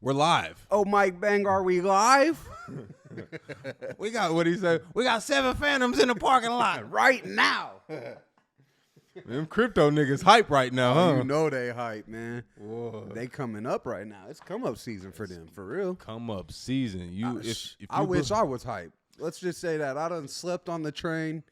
We're live. Oh, Mike Bang, are we live? We got what he said. We got 7 Phantoms in the parking lot Right now. Them crypto niggas hype right now, huh? You know they hype, man. Whoa. They coming up right now. It's come up season for them, for real. Come up season. I wish I was hype. Let's just say that. I done slept on the train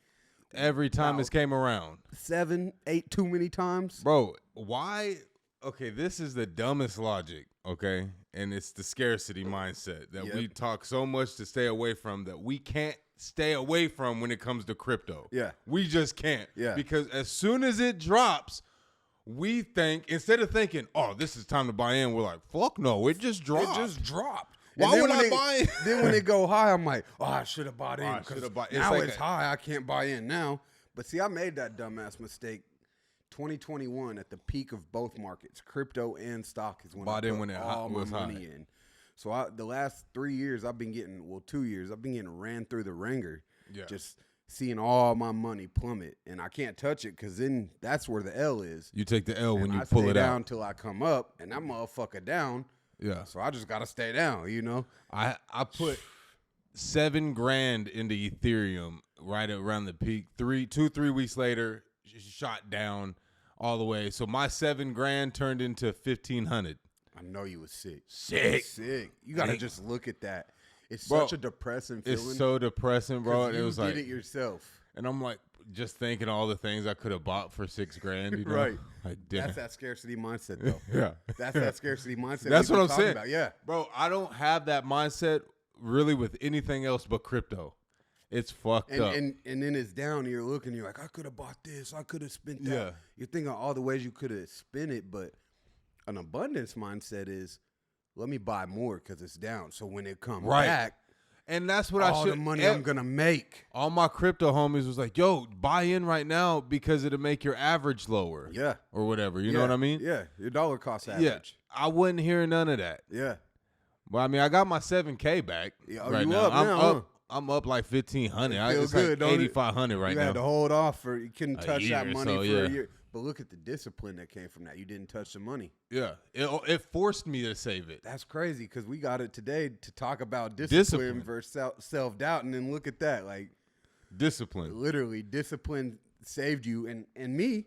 every time this came around. 7, 8 too many times. Bro, why? Okay, this is the dumbest logic, okay? And it's the scarcity mindset that we talk so much to stay away from that we can't stay away from when it comes to crypto. Yeah. We just can't. Yeah. Because as soon as it drops, we think, instead of thinking, oh, this is time to buy in, we're like, fuck no, it just dropped. It just dropped. Why would I buy in? Then when it go high, I'm like, oh, I should have bought in. I shoulda bought- Now like it's high. I can't buy in now. But see, I made that dumbass mistake. 2021 at the peak of both markets, crypto and stock, is when I put all my money in. So the last 3 years, I've been getting, 2 years, I've been getting ran through the ringer, just seeing all my money plummet, and I can't touch it because then that's where the L is. You take the L when you I pull stay it down out. till I come up, and that motherfucker down. Yeah. So I just gotta stay down, you know. I put $7,000 into Ethereum right around the peak. 3 weeks later, shot down all the way. So my $7,000 turned into 1,500. I know you was sick. Sick. You gotta just look at that. It's Bro, such a depressing feeling. It's so depressing, bro. You It was did like it yourself. And I'm like just thinking all the things I could have bought for $6,000. You know? Right. Like, damn. That's that scarcity mindset, though. Yeah. That's that scarcity mindset. That's what I'm saying. About. Yeah. Bro, I don't have that mindset really with anything else but crypto. It's fucked up. And then it's down, and you're looking, you're like, I could have bought this, I could have spent that. Yeah. You're thinking all the ways you could have spent it, but an abundance mindset is, let me buy more because it's down. So when it comes back, and that's what all the money I'm going to make. All my crypto homies was like, yo, buy in right now because it'll make your average lower. Yeah. Or whatever. You know what I mean? Yeah. Your dollar cost average. Yeah. I wasn't hearing none of that. Yeah. Well, I mean, I got my $7,000 back right now. I'm up like 1,500. Feel it's good, like don't it? 8,500 right you now. had to hold off for, you couldn't touch that money so, for yeah. a year. But look at the discipline that came from that. You didn't touch the money. Yeah. It forced me to save it. That's crazy because we got it today to talk about discipline versus self-doubt. And then look at that. Like, discipline. Literally, discipline saved you. And me,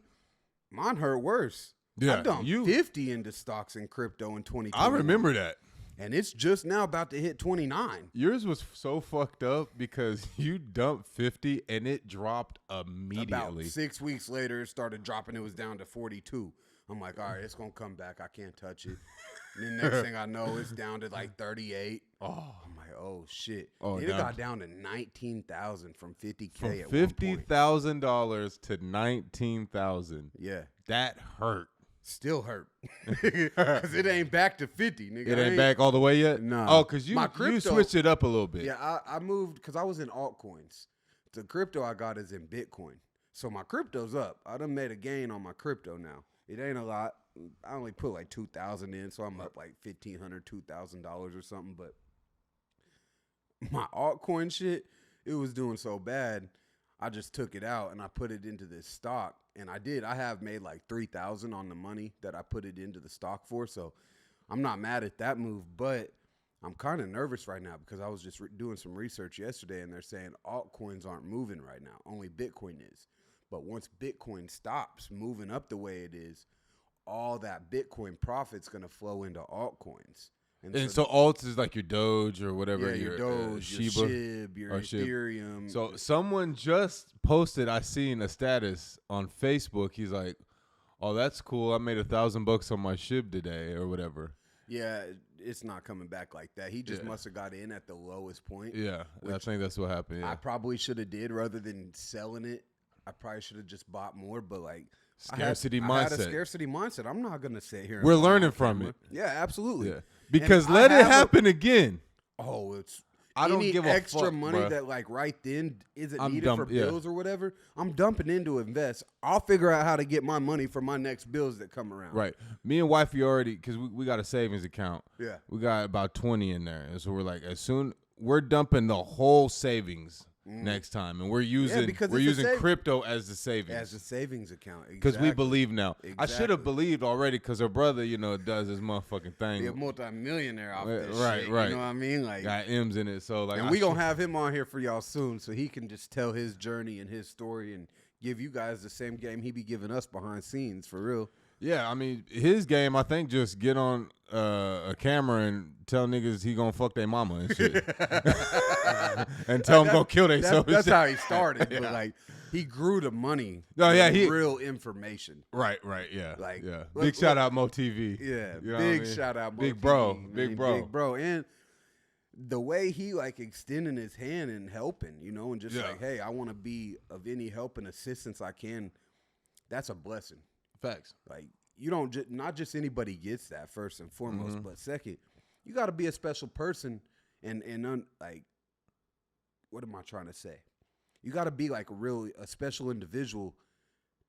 mine hurt worse. Yeah. I dumped 50 into stocks and crypto in 2020. I remember that. And it's just now about to hit 29. Yours was so fucked up because you dumped 50 and it dropped immediately. About 6 weeks later, it started dropping. It was down to 42. I'm like, all right, it's going to come back. I can't touch it. And then next thing I know, it's down to like 38. Oh, I'm like, oh, shit. It got down to 19,000 from 50K from at one point. $50,000 to 19,000. Yeah. That hurt. Still hurt. Because it ain't back to 50, nigga. It ain't back all the way yet? No. Oh, because you switched it up a little bit. Yeah, I moved because I was in altcoins. The crypto I got is in Bitcoin. So my crypto's up. I done made a gain on my crypto now. It ain't a lot. I only put like 2,000 in, so I'm up like $1,500, $2,000 or something. But my altcoin shit, it was doing so bad, I just took it out and I put it into this stock. And I have made like 3,000 on the money that I put it into the stock for. So I'm not mad at that move, but I'm kind of nervous right now because I was just doing some research yesterday and they're saying altcoins aren't moving right now. Only Bitcoin is. But once Bitcoin stops moving up the way it is, all that Bitcoin profit's going to flow into altcoins. And so alts is like your Doge or whatever. Yeah, your Doge, your SHIB, your Ethereum. So someone just posted, I seen a status on Facebook. He's like, oh, that's cool. I made $1,000 on my SHIB today or whatever. Yeah, it's not coming back like that. He just must have got in at the lowest point. Yeah, I think that's what happened. Yeah. I probably should have did rather than selling it. I probably should have just bought more, but like scarcity mindset. I had a scarcity mindset. I'm not gonna sit here. We're learning from it. Yeah, absolutely. Yeah. Because let it happen again. Oh, it's I don't give a extra fuck, money bruh. that like right then isn't I'm needed for bills or whatever. I'm dumping into invest. I'll figure out how to get my money for my next bills that come around. Right. Me and wifey already, because we got a savings account. Yeah. We got about 20 in there. And so we're like, we're dumping the whole savings next time, and we're using because we're it's a using crypto as the as a savings account. because we Exactly. believe now. I should Exactly. have believed already because her brother, does his motherfucking thing. Be a multi-millionaire off this Right, shit. right. You know what I mean? Like, Got M's in it, so like, and we gonna have him on here for y'all soon, so he can just tell his journey and his story and give you guys the same game he be giving us behind scenes for real. Yeah, I mean, his game, I think, just get on a camera and tell niggas he gonna fuck their mama and shit. And tell them go kill themselves. That's how he started. But like, he grew the money. No, yeah, with real information. Right, yeah. Like, yeah. look- Big shout out Mo TV. Yeah, You know big what I mean? shout out, Big Mo bro, TV, big man, bro. big bro, and the way he like extending his hand and helping, and just like, hey, I want to be of any help and assistance I can. That's a blessing. Facts. Like, you don't not just anybody gets that first and foremost, Mm-hmm. but second, you got to be a special person and like, what am I trying to say? You got to be like a special individual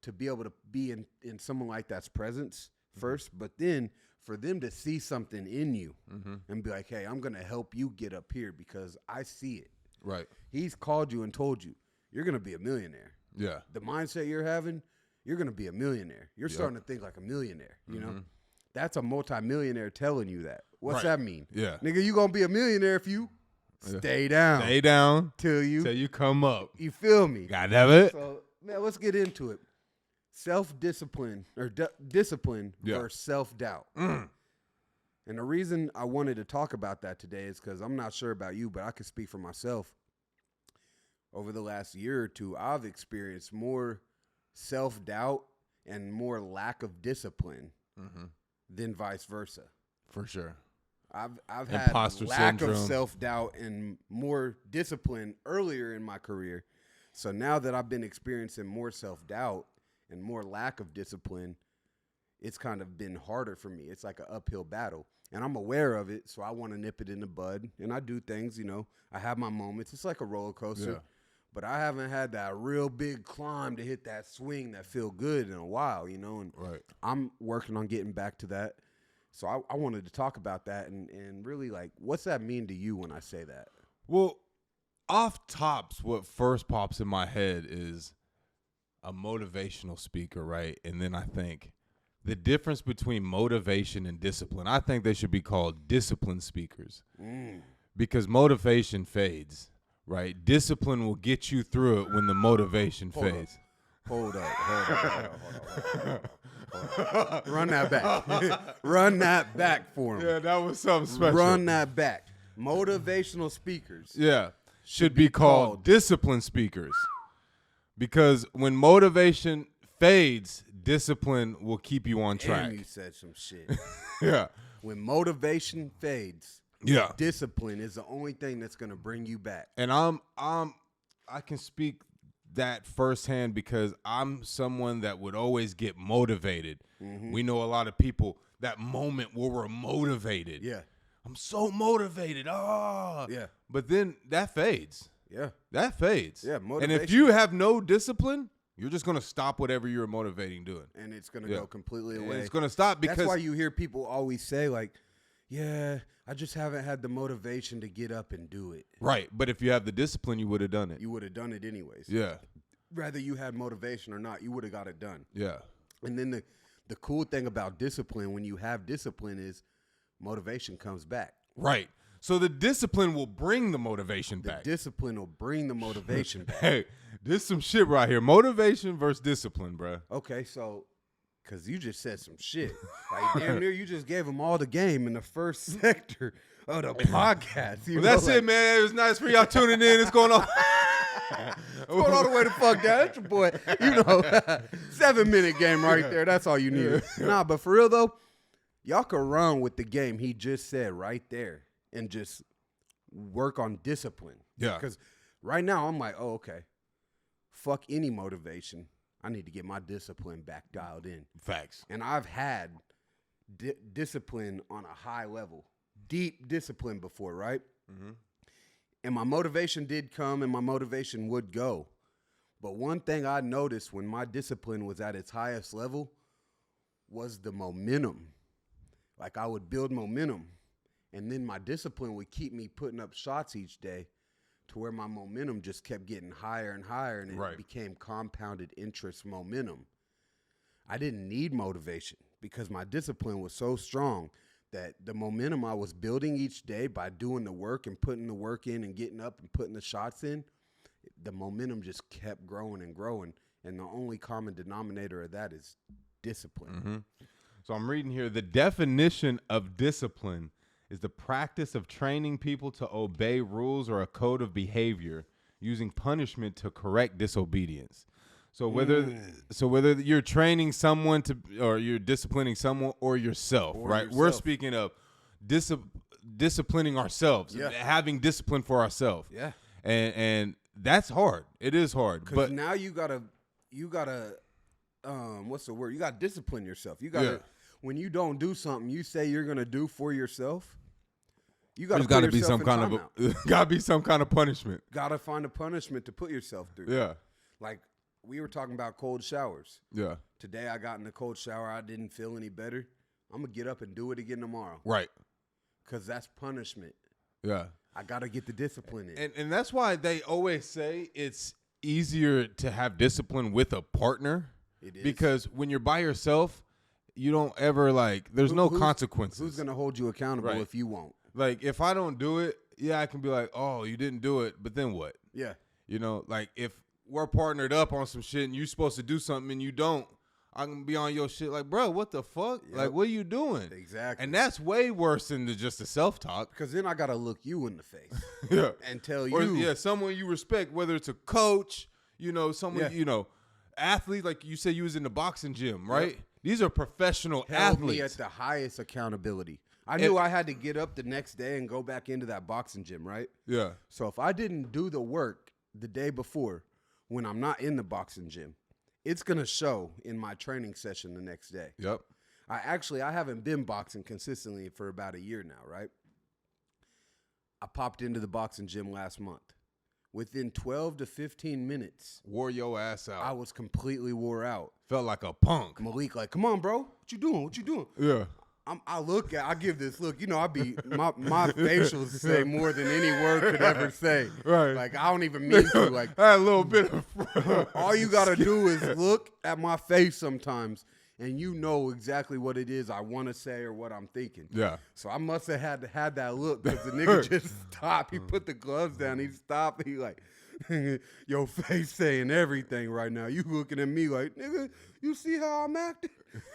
to be able to be in someone like that's presence first, but then for them to see something in you and be like, hey, I'm going to help you get up here because I see it. Right. He's called you and told you, you're going to be a millionaire. Yeah. The mindset you're having, you're going to be a millionaire. You're starting to think like a millionaire, you know? That's a multimillionaire telling you that. What's that mean? Yeah. Nigga, you going to be a millionaire if you stay down. Stay down Till till you come up. you feel me? God damn it. So, man, let's get into it. Self-discipline or discipline versus self-doubt. And the reason I wanted to talk about that today is because I'm not sure about you, but I can speak for myself. Over the last year or two, I've experienced more self-doubt and more lack of discipline than vice versa. For sure. I've had Imposter lack syndrome. of self-doubt and more discipline earlier in my career. So now that I've been experiencing more self-doubt and more lack of discipline, it's kind of been harder for me. It's like an uphill battle. And I'm aware of it, so I want to nip it in the bud. And I do things, I have my moments. It's like a roller coaster. Yeah. But I haven't had that real big climb to hit that swing that feel good in a while, and Right. I'm working on getting back to that. So I wanted to talk about that and really, like, what's that mean to you when I say that? Well, off tops, what first pops in my head is a motivational speaker, right? And then I think the difference between motivation and discipline, I think they should be called discipline speakers because motivation fades, right? Discipline will get you through it when the motivation fades. Hold up. Run that back. Run that back for him. Yeah, that was something special. Run that back. Motivational speakers. Yeah, should be called discipline speakers because when motivation fades, discipline will keep you on track. Damn, you said some shit. Yeah. When motivation fades, Yeah. discipline is the only thing that's going to bring you back. And I can speak that firsthand because I'm someone that would always get motivated. We know a lot of people, that moment where we're motivated. Yeah. I'm so motivated. Yeah. But then that fades. Yeah. That fades. Yeah, And if motivation. you have no discipline, you're just going to stop whatever you're motivating doing. And it's going to Yeah. go completely And away. it's going to stop because That's why you hear people always say, like, yeah, I just haven't had the motivation to get up and do it. right. But if you have the discipline, you would have done it. You would have done it anyways. Yeah. Whether you had motivation or not, you would have got it done. Yeah. And then the cool thing about discipline, when you have discipline, is motivation comes back. Right. So the discipline will bring the motivation The back. discipline will bring the motivation back. Hey, this some shit right here. Motivation versus discipline, bruh. Okay, so, because you just said some shit. Like, damn near you just gave them all the game in the first sector of the podcast. Well, that's it, man. It was nice for y'all tuning in. It's going on. Going all the way the fuck down. That's your boy. 7-minute game right there. That's all you need. Nah, but for real, though, y'all can run with the game he just said right there and just work on discipline. Yeah. Because right now, I'm like, oh, okay. Fuck any motivation. I need to get my discipline back dialed in. Facts. And I've had discipline on a high level, deep discipline before, right? And my motivation did come and my motivation would go. But one thing I noticed when my discipline was at its highest level was the momentum. Like, I would build momentum, and then my discipline would keep me putting up shots each day to where my momentum just kept getting higher and higher, and it Right. became compounded interest momentum. I didn't need motivation because my discipline was so strong that the momentum I was building each day by doing the work and putting the work in and getting up and putting the shots in, the momentum just kept growing and growing. And the only common denominator of that is discipline. Mm-hmm. So I'm reading here, the definition of discipline is the practice of training people to obey rules or a code of behavior using punishment to correct disobedience. So whether you're training someone to, or you're disciplining someone or yourself, right? We're speaking of disciplining ourselves, having discipline for ourselves. Yeah. And that's hard. It is hard. But now you gotta what's the word? You gotta discipline yourself. You gotta when you don't do something you say you're gonna do for yourself, you gotta got to be some kind of punishment. Gotta find a punishment to put yourself through. Yeah. Like we were talking about cold showers. Yeah. Today I got in a cold shower. I didn't feel any better. I'm gonna get up and do it again tomorrow. Right. Because that's punishment. Yeah. I gotta get the discipline in. And that's why they always say it's easier to have discipline with a partner. It is. Because when you're by yourself, you don't ever there's no consequences. Who's gonna hold you accountable if you won't? Like if I don't do it, I can be like, oh, you didn't do it, but then what? Yeah. Like if we're partnered up on some shit and you're supposed to do something and you don't, I can be on your shit like, bro, what the fuck? Yep. Like, what are you doing? Exactly. And that's way worse than just the self-talk. Because then I got to look you in the face and tell Or, you. someone you respect, whether it's a coach, someone, athlete, like you said you was in the boxing gym, right? Yep. These are professional held athletes. Me at the highest accountability. I knew I had to get up the next day and go back into that boxing gym, right? Yeah. So if I didn't do the work the day before when I'm not in the boxing gym, it's going to show in my training session the next day. Yep. I haven't been boxing consistently for about a year now, right? I popped into the boxing gym last month. Within 12 to 15 minutes. Wore your ass out. I was completely wore out. Felt like a punk. Malik like, come on, bro. What you doing? What you doing? Yeah. I give this look. I be my facials say more than any word could ever say. Right. Like I don't even mean to. Like I had a little bit of. All you gotta do is look at my face sometimes, and you know exactly what it is I want to say or what I'm thinking. Yeah. So I must have had that look because the nigga just stopped. He put the gloves down. He stopped. He like, your face saying everything right now. You looking at me like, nigga, you see how I'm acting?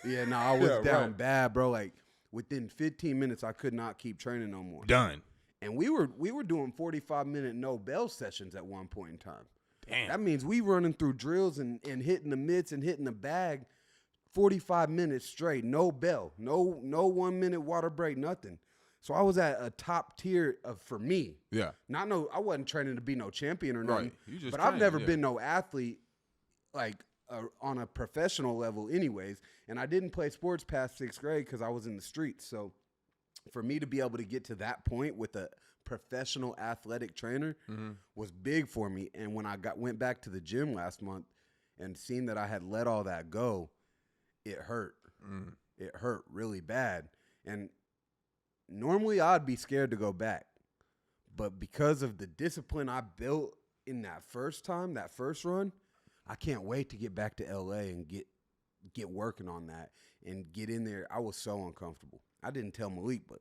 Yeah, no, I was down bad, bro. Like within 15 minutes, I could not keep training no more. Done. And we were doing 45-minute no bell sessions at one point in time. Damn. That means we running through drills and hitting the mitts and hitting the bag 45 minutes straight, no bell, no 1 minute water break, nothing. So I was at a top tier for me. Yeah. I wasn't training to be no champion or nothing. Right. But I've never been no athlete like on a professional level anyways. And I didn't play sports past 6th grade because I was in the streets. So for me to be able to get to that point with a professional athletic trainer was big for me. And when I went back to the gym last month and seen that I had let all that go, it hurt. It hurt really bad. And normally I'd be scared to go back. But because of the discipline I built in that first run, I can't wait to get back to LA and get working on that and get in there. I was so uncomfortable. I didn't tell Malik, but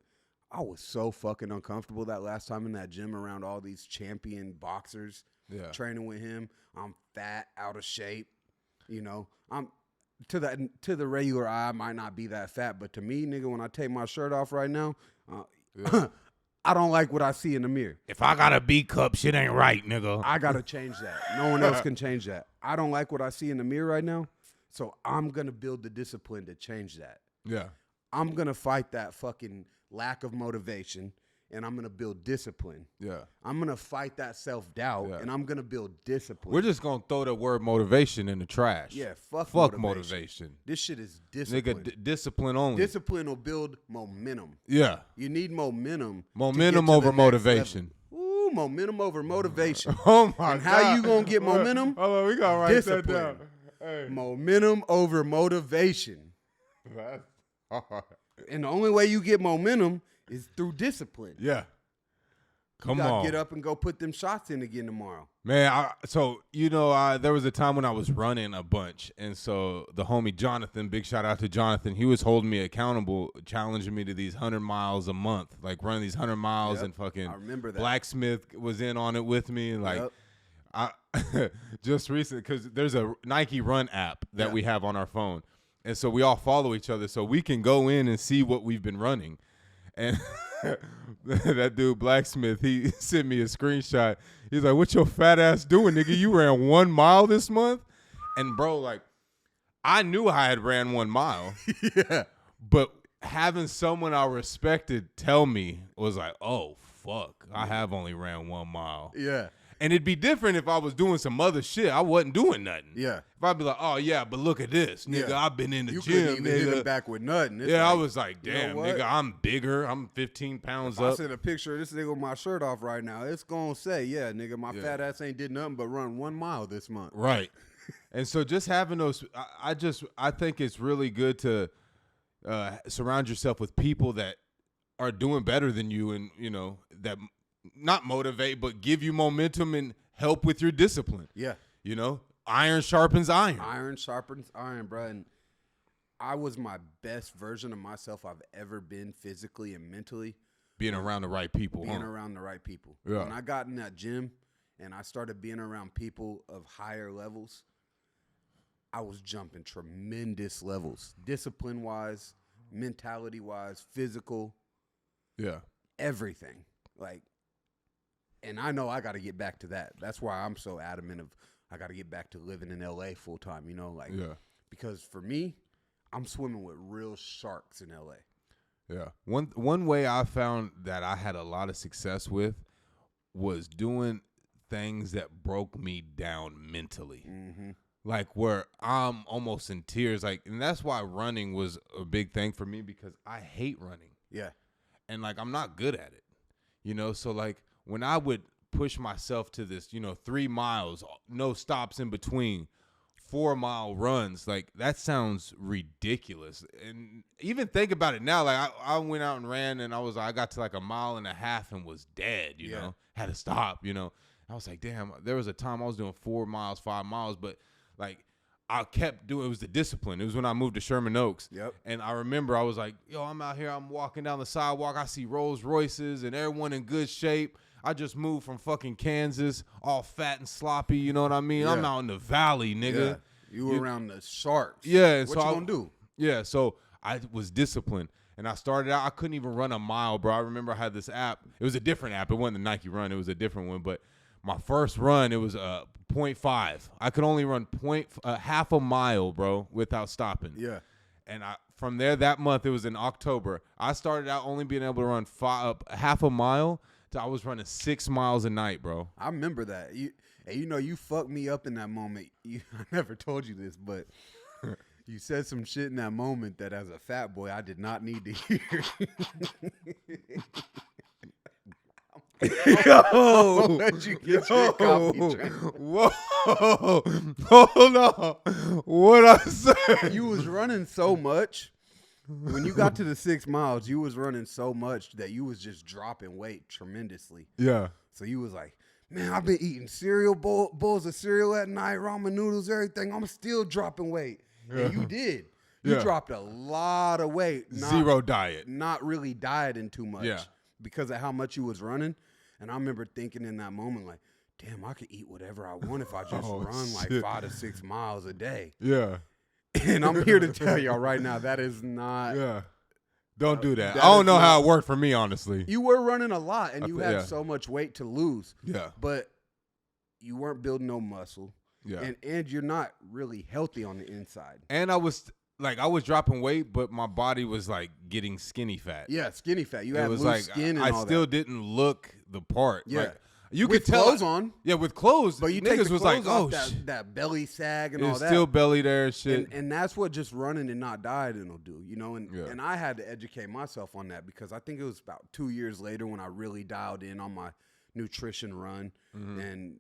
I was so fucking uncomfortable that last time in that gym around all these champion boxers training with him. I'm fat, out of shape. I'm to the regular eye, I might not be that fat, but to me, nigga, when I take my shirt off right now, I don't like what I see in the mirror. If I got a B cup, shit ain't right, nigga. I gotta change that. No one else can change that. I don't like what I see in the mirror right now, so I'm gonna build the discipline to change that. Yeah. I'm gonna fight that fucking lack of motivation, and I'm gonna build discipline. Yeah. I'm gonna fight that self-doubt, and I'm gonna build discipline. We're just gonna throw the word motivation in the trash. Yeah, fuck motivation. This shit is discipline. Nigga, discipline only. Discipline will build momentum. Yeah. You need momentum. Momentum over motivation. Ooh, momentum over motivation. Oh my God. And how you gonna get momentum? Hold on, we gotta write that down. Hey. Momentum over motivation. That's hard. And the only way you get momentum is through discipline. Yeah. Come on. Get up and go put them shots in again tomorrow. Man, there was a time when I was running a bunch, and so the homie Jonathan, big shout out to Jonathan, he was holding me accountable, challenging me to these 100 miles a month, like running these 100 miles, and fucking I remember that. Blacksmith was in on it with me, and like I just recently, because there's a Nike Run app that we have on our phone, and so we all follow each other, so we can go in and see what we've been running, and that dude Blacksmith, he sent me a screenshot. He's like, "What your fat ass doing, nigga? You ran 1 mile this month?" And bro, like, I knew I had ran 1 mile. Yeah. But having someone I respected tell me was like, "Oh fuck, I have only ran 1 mile." Yeah. And it'd be different if I was doing some other shit. I wasn't doing nothing. Yeah. If I'd be like, "Oh yeah, but look at this, nigga. Yeah. I've been in the You gym, couldn't even hit nigga." him back with nothing. It's Yeah, I like, was like, you know "Damn, what? nigga, I'm bigger. I'm 15 pounds I up." sent a picture of this nigga with my shirt off right now. It's gonna say, yeah, nigga, my fat ass ain't did nothing but run 1 mile this month. Right. And so just having those, I think it's really good to surround yourself with people that are doing better than you, and that not motivate but give you momentum and help with your discipline. Yeah. Iron sharpens iron. Iron sharpens iron, bro. And I was my best version of myself I've ever been physically and mentally. Being around the right people. Being around the right people. Yeah. When I got in that gym and I started being around people of higher levels, I was jumping tremendous levels. Discipline-wise, mentality-wise, physical. Yeah. Everything. And I know I got to get back to that. That's why I'm so adamant of I got to get back to living in LA full time, because for me, I'm swimming with real sharks in LA. Yeah. One way I found that I had a lot of success with was doing things that broke me down mentally. Mm-hmm. Like where I'm almost in tears. And that's why running was a big thing for me, because I hate running. Yeah. And I'm not good at it. So when I would push myself to this, 3 miles, no stops in between, 4-mile runs, that sounds ridiculous. And even think about it now, I went out and ran, and I got to 1.5 miles and was dead, you know, had to stop, I was like, damn, there was a time I was doing 4 miles, 5 miles, but I kept doing, it was the discipline. It was when I moved to Sherman Oaks. Yep. And I remember I was like, yo, I'm out here, I'm walking down the sidewalk, I see Rolls Royces and everyone in good shape. I just moved from fucking Kansas, all fat and sloppy, you know what I mean? Yeah. I'm out in the valley, nigga. Yeah. You were around the sharks. Yeah. And what so you gonna do? Yeah, so I was disciplined. And I started out, I couldn't even run a mile, bro. I remember I had this app. It was a different app. It wasn't the Nike Run. It was a different one. But my first run, it was 0.5. I could only run half a mile, bro, without stopping. Yeah. And from there, that month, it was in October, I started out only being able to run half a mile. I was running 6 miles a night, bro. I remember that. You fucked me up in that moment. I never told you this, but you said some shit in that moment that as a fat boy, I did not need to hear. Yo, let you get your coffee drink. Whoa, hold on. What I said? You was running so much. When you got to the 6 miles, you was running so much that you was just dropping weight tremendously. Yeah. So you was like, man, I've been eating cereal, bowls of cereal at night, ramen noodles, everything. I'm still dropping weight. Yeah. And you did. You dropped a lot of weight. Zero diet. Not really dieting too much. Yeah. Because of how much you was running. And I remember thinking in that moment, like, damn, I could eat whatever I want if I just run shit. 5 to 6 miles a day. Yeah. And I'm here to tell y'all right now, that is not. Yeah. Don't do that. that I don't is know not- how it worked for me, honestly. You were running a lot, and you had yeah. so much weight to lose. Yeah. But you weren't building no muscle. Yeah. And you're not really healthy on the inside. And I was dropping weight, but my body was getting skinny fat. Yeah, skinny fat. You It had was loose skin and I all still that. didn't look the part. Yeah. You With could tell clothes on. Yeah, with clothes. But you niggas take the was clothes oh off, shit. that belly sag and It all was that. still belly there and shit. And that's what just running and not dieting will do, Yeah. And I had to educate myself on that because I think it was about 2 years later when I really dialed in on my nutrition run and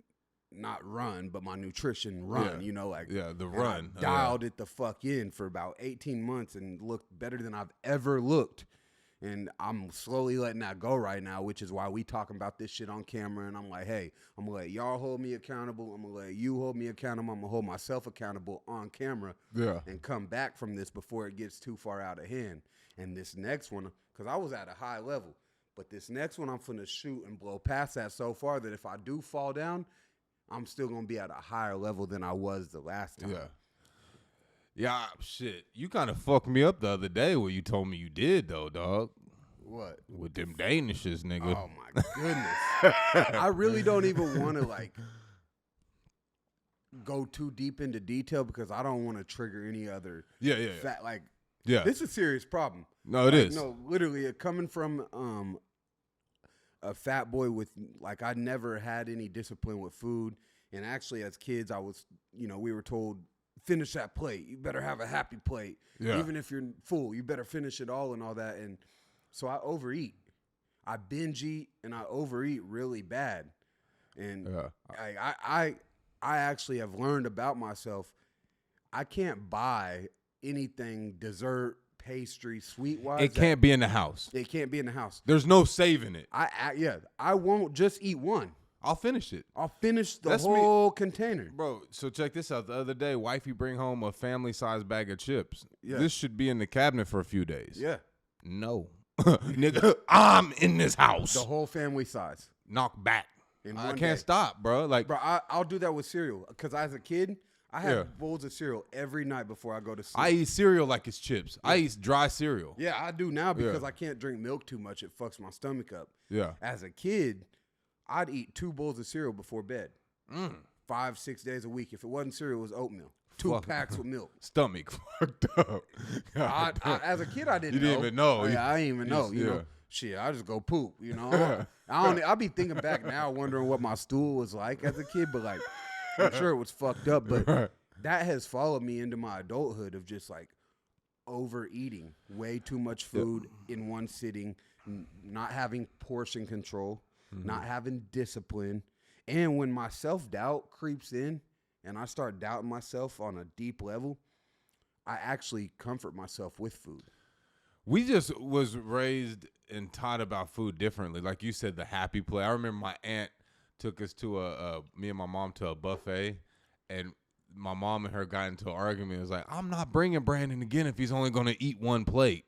not run, but my nutrition run, the and run. I dialed it the fuck in for about 18 months and looked better than I've ever looked And I'm slowly letting that go right now, which is why we talking about this shit on camera. And I'm like, hey, I'm going to let y'all hold me accountable. I'm going to let you hold me accountable. I'm going to hold myself accountable on camera and come back from this before it gets too far out of hand. And this next one, because I was at a high level, but this next one I'm finna shoot and blow past that so far that if I do fall down, I'm still going to be at a higher level than I was the last time. Yeah, shit. You kind of fucked me up the other day where you told me you did, though, dog. What? With them Danishes, nigga. Oh, my goodness. I really don't even want to, like, go too deep into detail because I don't want to trigger any other fat, like, this is a serious problem. No, it is. No, literally, coming from a fat boy with, like, I never had any discipline with food. And actually, as kids, I was, we were told, finish that plate. You better have a happy plate. Yeah. Even if you're full, you better finish it all and all that. And so I overeat. I binge eat and I overeat really bad. And I actually have learned about myself. I can't buy anything dessert, pastry, sweet-wise. It can't be in the house. It can't be in the house. There's no saving it. I won't just eat one. I'll finish it. I'll finish the whole container. Bro, so check this out. The other day, wifey bring home a family-sized bag of chips. Yeah. This should be in the cabinet for a few days. Yeah. No. Nigga, I'm in this house. The whole family size. Knock back. I can't day. stop, bro. Like, bro, I'll do that with cereal. Because as a kid, I had bowls of cereal every night before I go to sleep. I eat cereal like it's chips. Yeah. I eat dry cereal. Yeah, I do now because I can't drink milk too much. It fucks my stomach up. Yeah. As a kid, I'd eat 2 bowls of cereal before bed. 5-6 days a week. If it wasn't cereal, it was oatmeal. 2 packs with milk. Stomach fucked up. As a kid, I didn't know. You didn't even know. I didn't even know. You know, shit, I just go poop. I'll be thinking back now, wondering what my stool was like as a kid. But like, I'm sure it was fucked up. But that has followed me into my adulthood of just like overeating, way too much food in one sitting, not having portion control. Not having discipline. And when my self-doubt creeps in and I start doubting myself on a deep level, I actually comfort myself with food. We just was raised and taught about food differently. Like you said, the happy play. I remember my aunt took us to me and my mom to a buffet, and my mom and her got into an argument. It was like, I'm not bringing Brandon again if he's only going to eat one plate.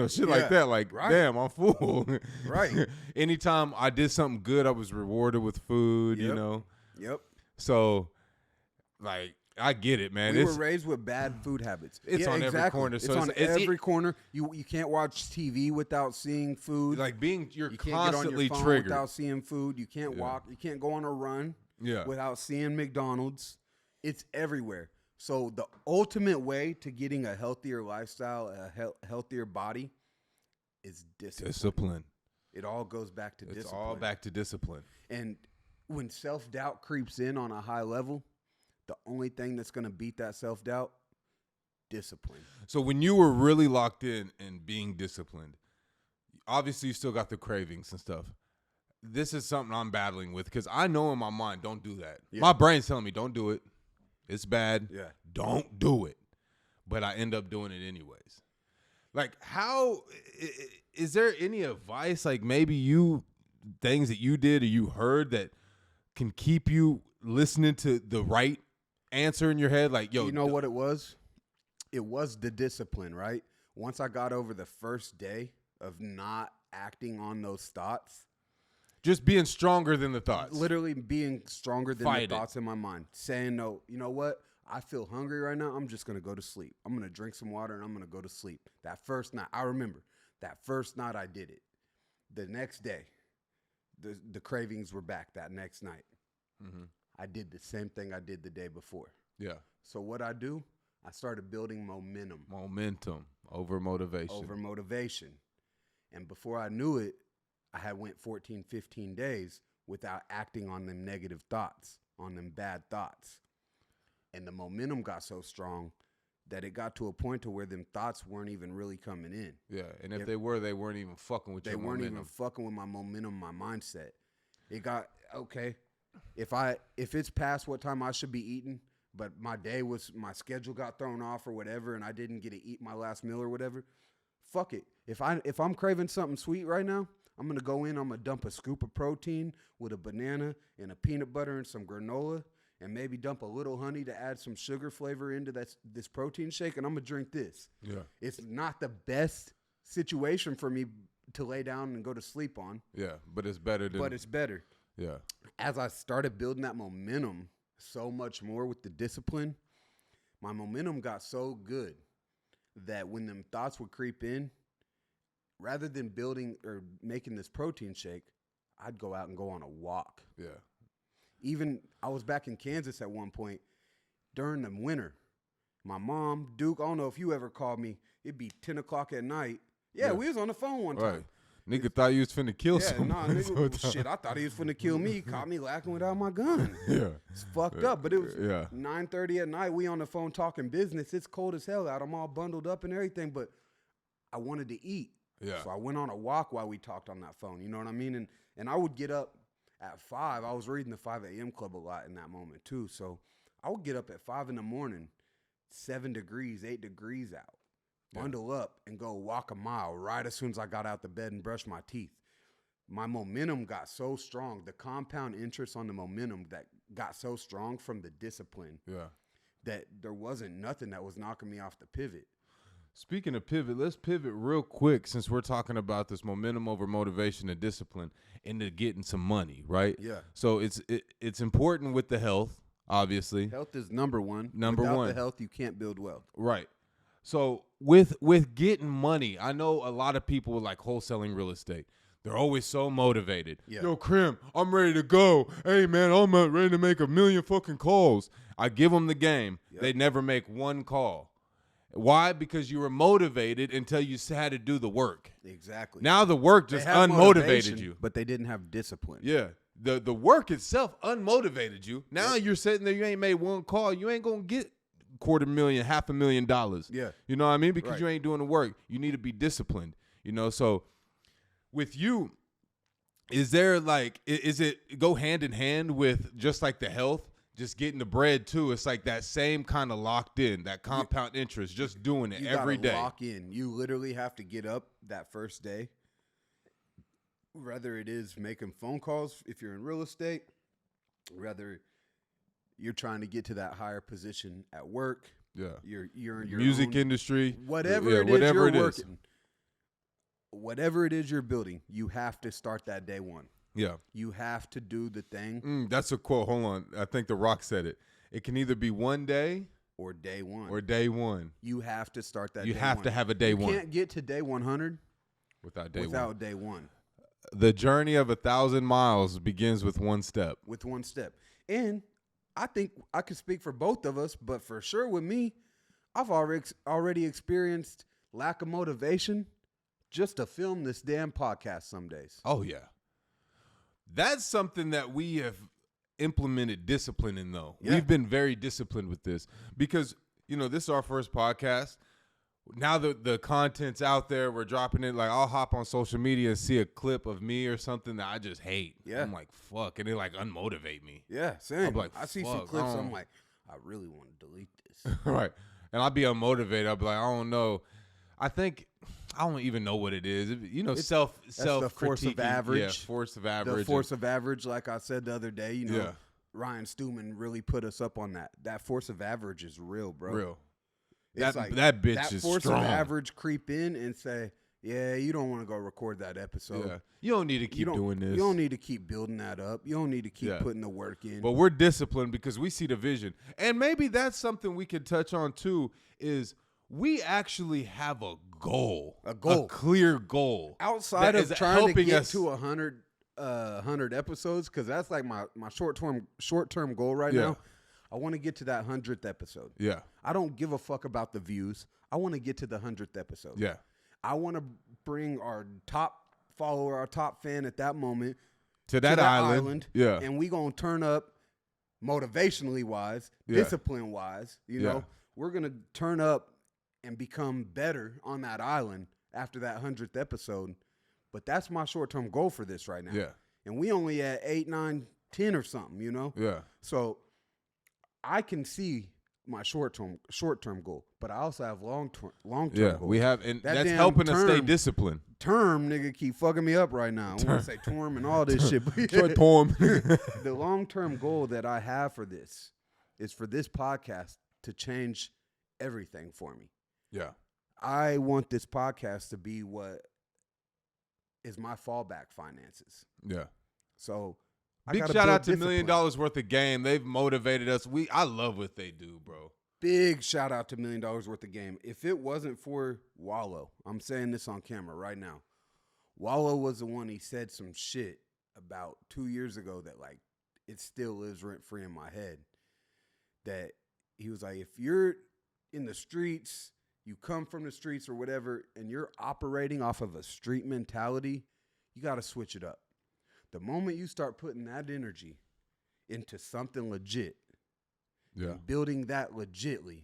Shit like that. Like, damn, I'm full. Right. Anytime I did something good, I was rewarded with food, Yep. So, like, I get it, man. We were raised with bad food habits. It's on every corner. So it's on every corner. You can't watch TV without seeing food. Like, you're you can't constantly get on your phone triggered without seeing food. You can't walk. You can't go on a run without seeing McDonald's. It's everywhere. So the ultimate way to getting a healthier lifestyle, a healthier body, is discipline. It all goes back to discipline. It's all back to discipline. And when self-doubt creeps in on a high level, the only thing that's going to beat that self-doubt, discipline. So when you were really locked in and being disciplined, obviously you still got the cravings and stuff. This is something I'm battling with because I know in my mind, don't do that. Yeah. My brain's telling me, don't do it. It's bad. Yeah. Don't do it. But I end up doing it anyways. Like, how is there any advice, like maybe things that you did or you heard that can keep you listening to the right answer in your head? Like, yo, you know what it was? It was the discipline, right? Once I got over the first day of not acting on those thoughts. Just being stronger than the thoughts. Literally being stronger than the thoughts in my mind. Saying, no, you know what? I feel hungry right now. I'm just going to go to sleep. I'm going to drink some water and I'm going to go to sleep. That first night, I remember that first night I did it. The next day, the cravings were back that next night. Mm-hmm. I did the same thing I did the day before. Yeah. So what I do, I started building momentum. Momentum over motivation. And before I knew it, I had went 14, 15 days without acting on them negative thoughts, on them bad thoughts. And the momentum got so strong that it got to a point to where them thoughts weren't even really coming in. Yeah, and if they weren't even fucking with your momentum. They weren't even fucking with my momentum, my mindset. It got, okay, if it's past what time I should be eating, but my schedule got thrown off or whatever, and I didn't get to eat my last meal or whatever, fuck it. If I'm craving something sweet right now, I'm gonna go in. I'm gonna dump a scoop of protein with a banana and a peanut butter and some granola, and maybe dump a little honey to add some sugar flavor into this protein shake, and I'm gonna drink this. Yeah. It's not the best situation for me to lay down and go to sleep on. Yeah, but it's better than. But it's better. Yeah. As I started building that momentum so much more with the discipline, my momentum got so good that when them thoughts would creep in, rather than building or making this protein shake, I'd go out and go on a walk. Yeah. Even I was back in Kansas at one point during the winter. My mom, Duke, I don't know if you ever called me. It'd be 10 o'clock at night. Yeah, we was on the phone one time. Right. Nigga thought you was finna kill someone. Nah, nigga, shit, I thought he was finna kill me. He caught me lacking without my gun. Yeah. It's fucked up, but it was 9:30 at night. We on the phone talking business. It's cold as hell out. I'm all bundled up and everything, but I wanted to eat. Yeah. So I went on a walk while we talked on that phone. You know what I mean? And I would get up at 5. I was reading the 5 a.m. club a lot in that moment too. So I would get up at 5 in the morning, 7 degrees, 8 degrees out, bundle up and go walk a mile right as soon as I got out the bed and brushed my teeth. My momentum got so strong. The compound interest on the momentum that got so strong from the discipline that there wasn't nothing that was knocking me off the pivot. Speaking of pivot, let's pivot real quick since we're talking about this momentum over motivation and discipline into getting some money, right? Yeah. So it's important with the health, obviously. Health is number one. Without the health, you can't build wealth. Right. So with getting money, I know a lot of people like wholesaling real estate. They're always so motivated. Yeah. Yo, Crim, I'm ready to go. Hey, man, I'm ready to make 1 million fucking calls. I give them the game. Yep. They never make one call. Why? Because you were motivated until you had to do the work. Exactly. Now the work just unmotivated you. But they didn't have discipline. Yeah. The work itself unmotivated you. Now you're sitting there, you ain't made one call. You ain't going to get $250,000, $500,000. Yeah. You know what I mean? Because you ain't doing the work. You need to be disciplined. You know, so with you, is there like, is it go hand in hand with just like the health, just getting the bread too? It's like that same kind of locked in, that compound interest, just doing it every day. Lock in. You literally have to get up that first day, whether it is making phone calls if you're in real estate, whether you're trying to get to that higher position at work. Yeah. You're in your music industry. Whatever it is you're working. Whatever it is you're building, you have to start that day one. Yeah. You have to do the thing. That's a quote. Hold on. I think The Rock said it. It can either be one day or day one. You have to start that You day have one. to have a day one. You can't get to day 100 without day one. The journey of 1,000 miles begins with one step. And I think I could speak for both of us, but for sure with me, I've already experienced lack of motivation just to film this damn podcast some days. Oh, yeah. That's something that we have implemented discipline in, though. Yeah. We've been very disciplined with this because, you know, this is our first podcast. Now the content's out there, we're dropping it. Like, I'll hop on social media and see a clip of me or something that I just hate. Yeah. I'm like, fuck. And it, like, unmotivate me. Yeah, same. I'm like, I see some clips, I'm like, I really want to delete this. Right. And I'll be unmotivated. I'll be like, I don't know. I don't even know what it is. You know, self the force of average. Yeah, force of average. The force of average, like I said the other day, you know, Ryan Stewman really put us up on that. That force of average is real, bro. Real. That bitch is strong. That force of average creep in and say, yeah, you don't want to go record that episode. Yeah. You don't need to keep doing this. You don't need to keep building that up. You don't need to keep putting the work in. But we're disciplined because we see the vision. And maybe that's something we could touch on too is we actually have a goal. A clear goal. Outside of trying to get to 100 episodes, because that's like my short-term goal right now. I want to get to that 100th episode. Yeah. I don't give a fuck about the views. I want to get to the 100th episode. Yeah. I want to bring our top follower, our top fan at that moment to that island. Yeah. And we going to turn up motivationally wise, discipline wise. You know, we're going to turn up and become better on that island after that 100th episode. But that's my short-term goal for this right now. Yeah. And we only at 8, 9, 10 or something, you know? Yeah. So I can see my short term goal, but I also have long term Yeah, goals. we have, and That that's damn helping us stay term- disciplined. Term nigga keep fucking me up right now. I want to say term and all this shit. But Short term. the long term goal that I have for this is for this podcast to change everything for me. Yeah. I want this podcast to be what is my fallback finances. Yeah. So Big gotta shout build out to $1 Million discipline. Worth of Game. They've motivated us. I love what they do, bro. Big shout out to $1 Million Worth of Game. If it wasn't for Wallow, I'm saying this on camera right now. Wallow was the one, he said some shit about 2 years ago that like it still lives rent free in my head. That he was like, if you're in the streets, you come from the streets or whatever, and you're operating off of a street mentality, you got to switch it up. The moment you start putting that energy into something legit, Yeah. and building that legitly,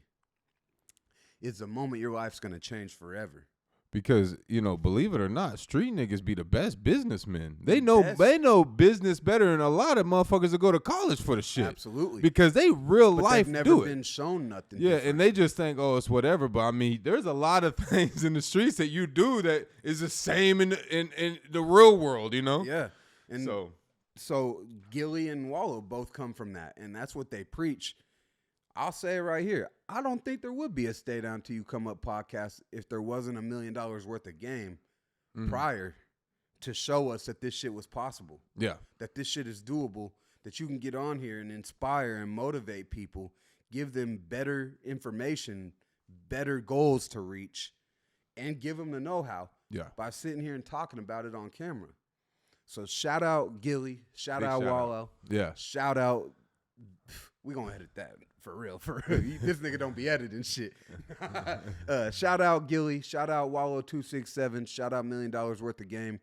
is the moment your life's going to change forever. Because, believe it or not, street niggas be the best businessmen. They know Best. they know business better than a lot of motherfuckers that go to college for the shit. Absolutely. Because they real But life they've never do been it. shown nothing. Yeah, different. and they just think, oh, it's whatever. But I mean, there's a lot of things in the streets that you do that is the same in the real world, Yeah. And so Gilly and Wallow both come from that, and that's what they preach. I'll say it right here. I don't think there would be a Stay Down Till You Come Up podcast if there wasn't $1 million worth of game prior to show us that this shit was possible. Yeah. That this shit is doable, that you can get on here and inspire and motivate people, give them better information, better goals to reach, and give them the know-how by sitting here and talking about it on camera. So shout out Gilly, shout out Wallow, Yeah. shout out, we gonna edit that for real. This nigga don't be editing shit. Shout out Gilly, shout out Wallow267, shout out $1 Million Worth of Game.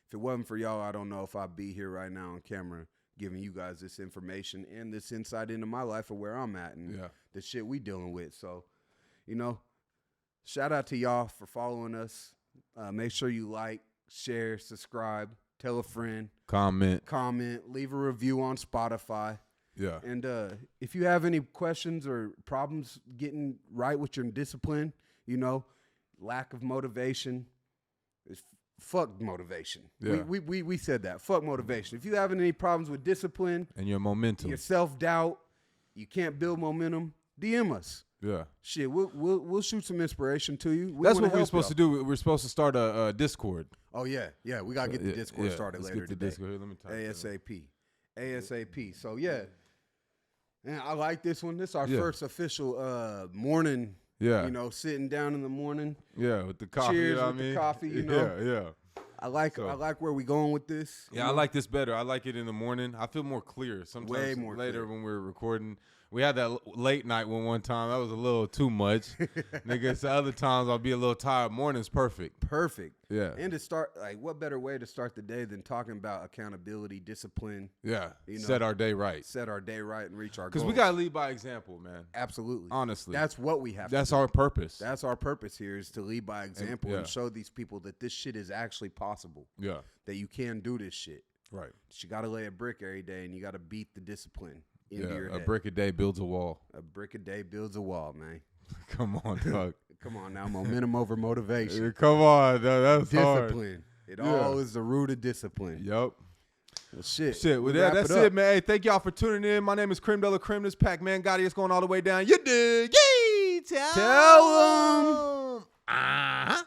If it wasn't for y'all, I don't know if I'd be here right now on camera giving you guys this information and this insight into my life of where I'm at and the shit we dealing with. So, shout out to y'all for following us. Make sure you like, share, subscribe, tell a friend. Comment, leave a review on Spotify. Yeah. And if you have any questions or problems getting right with your discipline, lack of motivation, fuck motivation. Yeah. We said that. Fuck motivation. If you having any problems with discipline And your momentum. your self-doubt, you can't build momentum, DM us. Yeah. Shit, we'll shoot some inspiration to you. That's what we're supposed to do. We're supposed to start a Discord. Oh, yeah. We got to get the Discord started let's later get the today. Discord. Here, let me type ASAP. So, yeah. And I like this one. This is our first official morning, sitting down in the morning. Yeah, with the coffee. Cheers you know with what I mean? the coffee, Yeah. I like where we going with this. Yeah, I like this better. I like it in the morning. I feel more clear. Sometimes Way more later clear. when we're recording. We had that late night one time. That was a little too much. Nigga, so other times I'll be a little tired. Morning's perfect. Perfect. Yeah. And to start, what better way to start the day than talking about accountability, discipline. Yeah. Set our day right. Set our day right and reach our goals. Because we got to lead by example, man. Absolutely. Honestly. That's what we have to That's do. our purpose. That's our purpose here is to lead by example yeah. and show these people that this shit is actually possible. Yeah. That you can do this shit. Right. But you got to lay a brick every day and you got to beat the discipline into your a head. brick a day builds a wall. A brick a day builds a wall, man. Come on, dog. Come on now, momentum over motivation. Come on, dog. That's Discipline. hard. It all is the root of discipline. Yep. Well, shit. Well, that's it, man. Hey, thank y'all for tuning in. My name is Crim, Dela, Crim. This Pacman Gotti is going all the way down. You dig? Yee! Tell 'em.